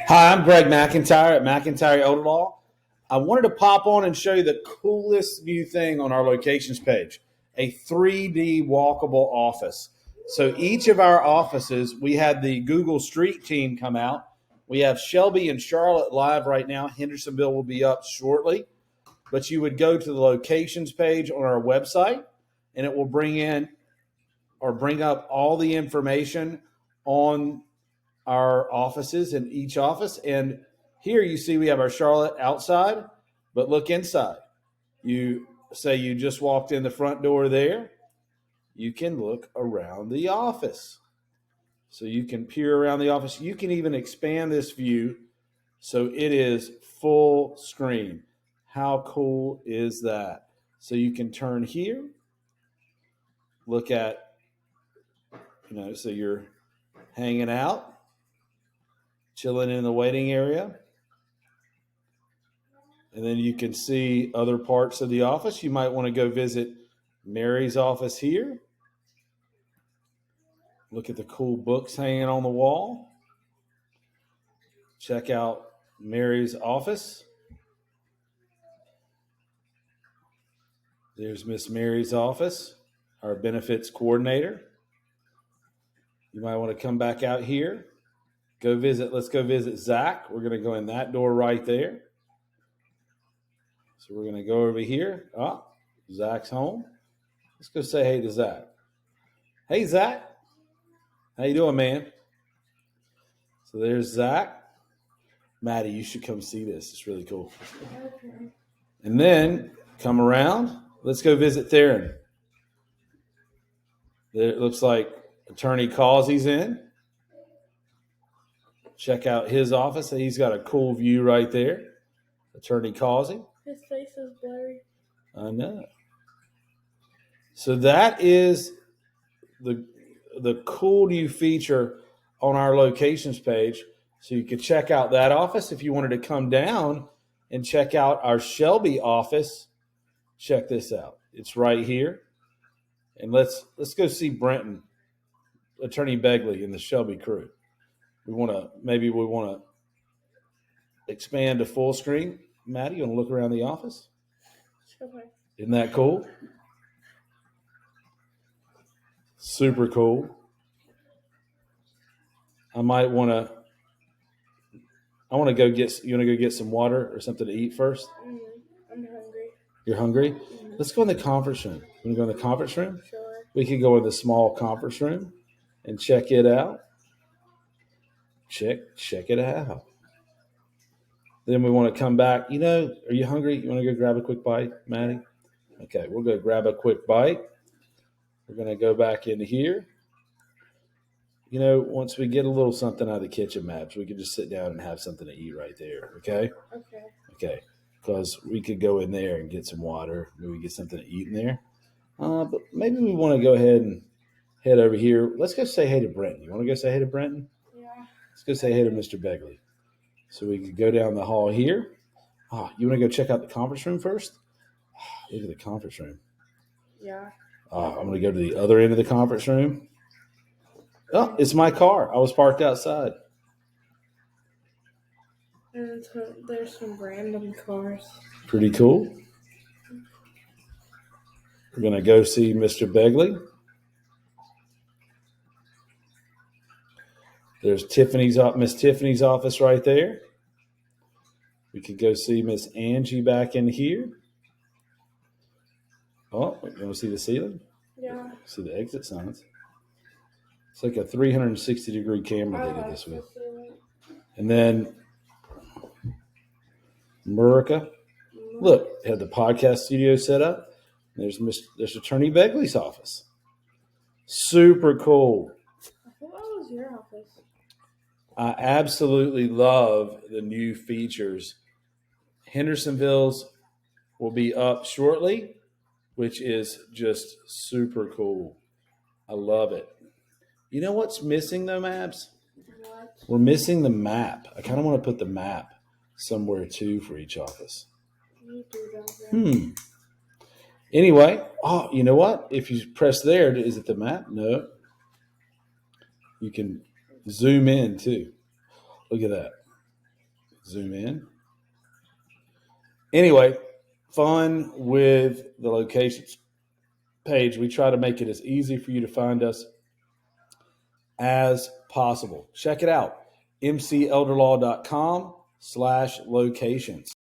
Hi, I'm Greg McIntyre at McIntyre Elder Law. I wanted to pop on and show you the coolest new thing on our locations page, a 3D walkable office. So each of our offices, we had the Google Street team come out. We have Shelby and Charlotte live right now. Hendersonville will be up shortly. But you would go to the locations page on our website, and it will bring up all the information on our offices in each office. And here you see we have our Charlotte outside, but look inside. You say you just walked in the front door there. You can look around the office. So you can peer around the office. You can even expand this view so it is full screen. How cool is that? So you can turn here, look at, so you're hanging out, chilling in the waiting area. And then you can see other parts of the office. You might want to go visit Mary's office here. Look at the cool books hanging on the wall. Check out Mary's office. There's Miss Mary's office, our benefits coordinator. You might want to come back out here. Let's go visit Zach. We're going to go in that door right there. So we're going to go over here. Zach's home. Let's go say hey to Zach. Hey, Zach. How you doing, man? So there's Zach. Maddie, you should come see this. It's really cool. Okay. And then come around. Let's go visit Theron. It looks like Attorney Causey's in. Check out his office. He's got a cool view right there. Attorney Causey. His face is blurry. I know. So that is the cool new feature on our locations page. So you could check out that office. If you wanted to come down and check out our Shelby office, check this out. It's right here. And let's go see Brenton, Attorney Begley, and the Shelby crew. We want to expand to full screen. Maddie, you want to look around the office? Sure. Isn't that cool? Super cool. I want to go get some water or something to eat first? I'm hungry. You're hungry? Mm-hmm. Let's go in the conference room. You want to go in the conference room? Sure. We can go in the small conference room and check it out. Check it out. Then we want to come back. Are you hungry? You want to go grab a quick bite, Maddie? Okay, we'll go grab a quick bite. We're going to go back in here. Once we get a little something out of the kitchen, Maps, we can just sit down and have something to eat right there, okay? Okay, because we could go in there and get some water. Maybe get something to eat in there. But maybe we want to go ahead and head over here. Let's go say hey to Brenton. You want to go say hey to Brenton? Yeah. Let's go say hey to Mr. Begley. So we could go down the hall here. You want to go check out the conference room first? Look at the conference room. Yeah. I'm going to go to the other end of the conference room. Oh, it's my car. I was parked outside. And there's some random cars. Pretty cool. We're going to go see Mr. Begley. There's Miss Tiffany's office right there. We could go see Miss Angie back in here. Oh, you want to see the ceiling? Yeah. See the exit signs. It's like a 360-degree camera they did this with. And then Murica. Look, they had the podcast studio set up. There's Attorney Begley's office. Super cool. I thought that was your office. I absolutely love the new features. Hendersonville's will be up shortly, which is just super cool. I love it. You know what's missing though, Mabs? What? We're missing the map. I kind of want to put the map somewhere too for each office. You do that. Anyway, you know what? If you press there, is it the map? No. You can Zoom in too. Look at that. Zoom in. Anyway, fun with the locations page. We try to make it as easy for you to find us as possible. Check it out. mcelderlaw.com/locations.